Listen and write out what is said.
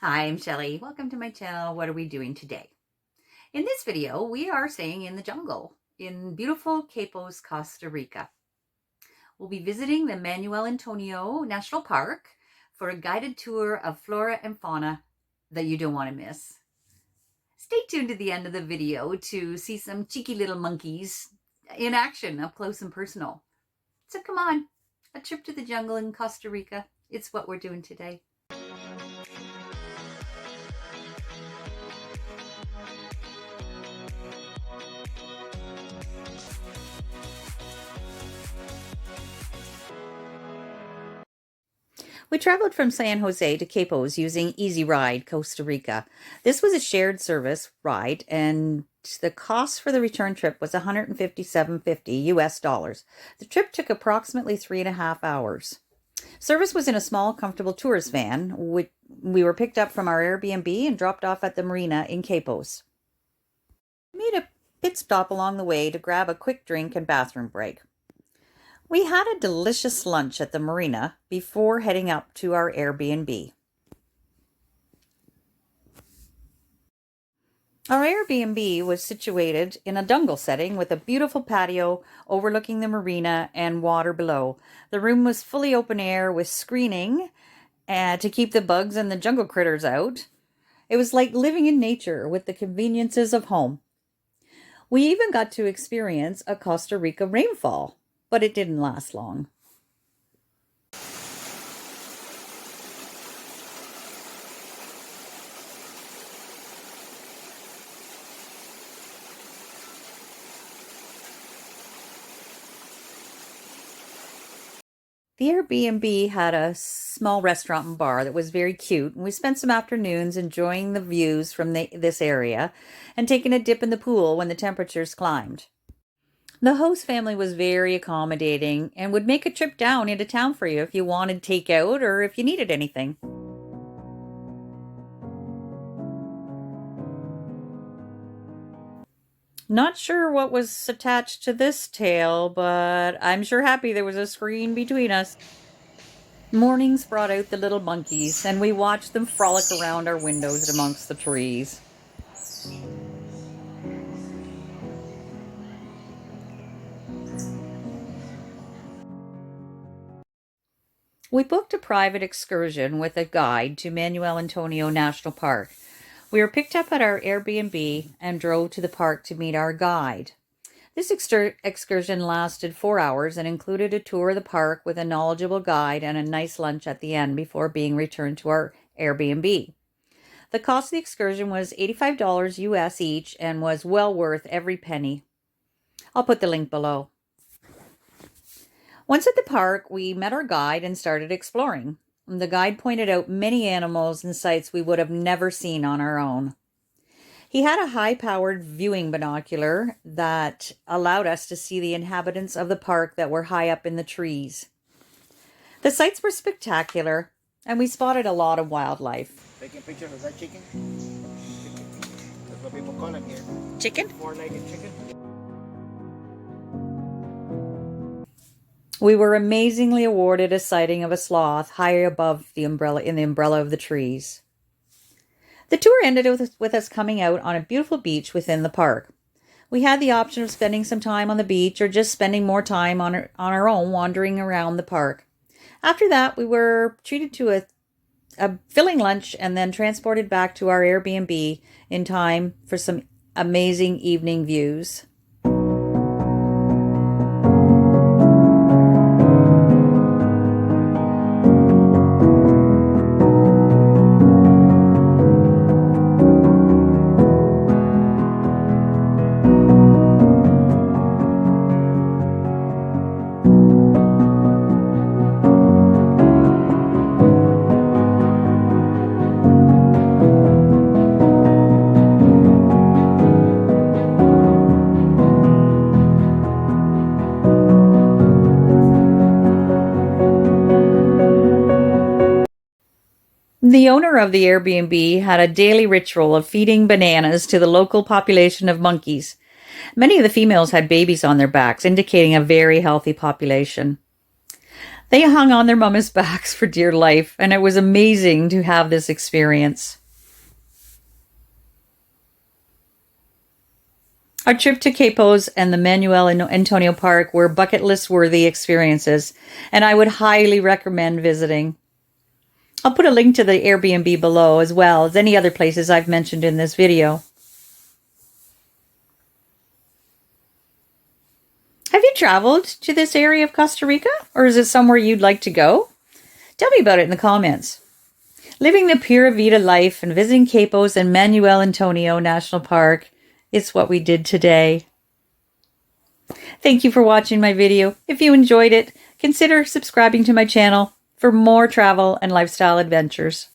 Hi, I'm Shelly. Welcome to my channel. What are we doing today? In this video, we are staying in the jungle in beautiful Quepos, Costa Rica. We'll be visiting the Manuel Antonio National Park for a guided tour of flora and fauna that you don't want to miss. Stay tuned to the end of the video to see some cheeky little monkeys in action, up close and personal. So come on, a trip to the jungle in Costa Rica. It's what we're doing today. We traveled from San Jose to Quepos using EasyRide, Costa Rica. This was a shared service ride, and the cost for the return trip was $157.50 US dollars. The trip took approximately 3.5 hours. Service was in a small, comfortable tourist van. We were picked up from our Airbnb and dropped off at the marina in Quepos. We made a pit stop along the way to grab a quick drink and bathroom break. We had a delicious lunch at the marina before heading up to our Airbnb. Our Airbnb was situated in a jungle setting with a beautiful patio overlooking the marina and water below. The room was fully open air with screening to keep the bugs and the jungle critters out. It was like living in nature with the conveniences of home. We even got to experience a Costa Rica rainfall, but it didn't last long. The Airbnb had a small restaurant and bar that was very cute, and we spent some afternoons enjoying the views from this area and taking a dip in the pool when the temperatures climbed. The host family was very accommodating and would make a trip down into town for you if you wanted takeout or if you needed anything. Not sure what was attached to this tale, but I'm sure happy there was a screen between us. Mornings brought out the little monkeys, and we watched them frolic around our windows amongst the trees. We booked a private excursion with a guide to Manuel Antonio National Park. We were picked up at our Airbnb and drove to the park to meet our guide. This excursion lasted 4 hours and included a tour of the park with a knowledgeable guide and a nice lunch at the end before being returned to our Airbnb. The cost of the excursion was $85 US each and was well worth every penny. I'll put the link below. Once at the park, we met our guide and started exploring. The guide pointed out many animals and sights we would have never seen on our own. He had a high-powered viewing binocular that allowed us to see the inhabitants of the park that were high up in the trees. The sights were spectacular, and we spotted a lot of wildlife. Taking pictures of that chicken? That's what people call it here. Chicken? Four-legged chicken. We were amazingly awarded a sighting of a sloth high above the umbrella of the trees. The tour ended with us coming out on a beautiful beach within the park. We had the option of spending some time on the beach or just spending more time on our own wandering around the park. After that, we were treated to a filling lunch and then transported back to our Airbnb in time for some amazing evening views. The owner of the Airbnb had a daily ritual of feeding bananas to the local population of monkeys. Many of the females had babies on their backs, indicating a very healthy population. They hung on their mama's backs for dear life, and it was amazing to have this experience. Our trip to Quepos and the Manuel Antonio Park were bucket list worthy experiences, and I would highly recommend visiting. I'll put a link to the Airbnb below, as well as any other places I've mentioned in this video. Have you traveled to this area of Costa Rica, or is it somewhere you'd like to go? Tell me about it in the comments. Living the Pura Vida life and visiting Quepos and Manuel Antonio National Park is what we did today. Thank you for watching my video. If you enjoyed it, consider subscribing to my channel for more travel and lifestyle adventures.